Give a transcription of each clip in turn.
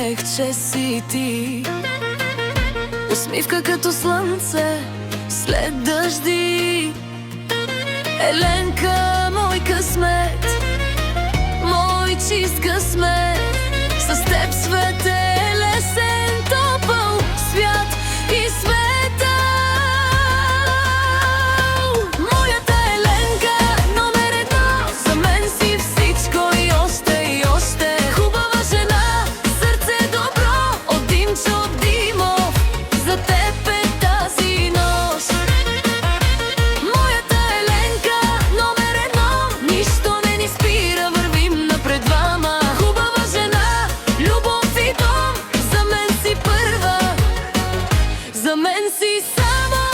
смех, че си ти. Усмивка като слънце след дъжди. Еленка, мой късмет, мой чист късмет. С теб свет е лесен, топъл свят и светъл. Моята Еленка, номер едно, за мен си всичко и още. Хубава жена, сърце добро, от Димчо Димов, за теб е тази нощ. Моята Еленка, номер едно, нищо не ни спира, вървим напред двама. Хубава жена, любов и дом, за мен си първа, за мен си само.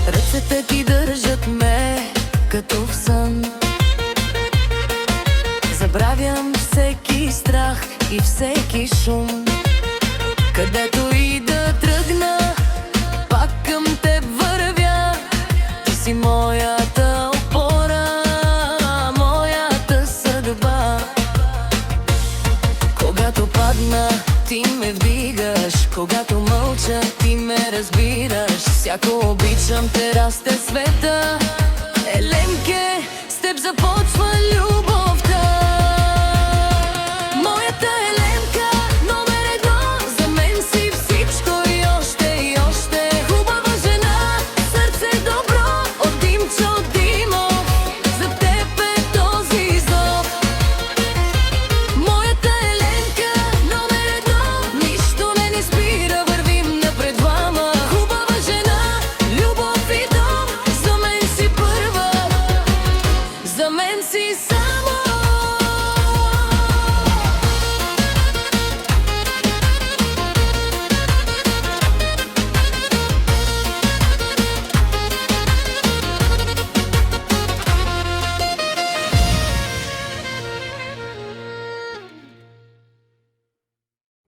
Ръцете ти държат ме като в сън. Забравям всеки страх и всеки шум. Където и да тръгна, пак към теб вървя. Ти си моята опора, моята съдба. Когато падна, ти ме вдигаш. Когато мълча, ти ме разбираш. Всяко обичам те, расте света. Еленке, с теб започва любов.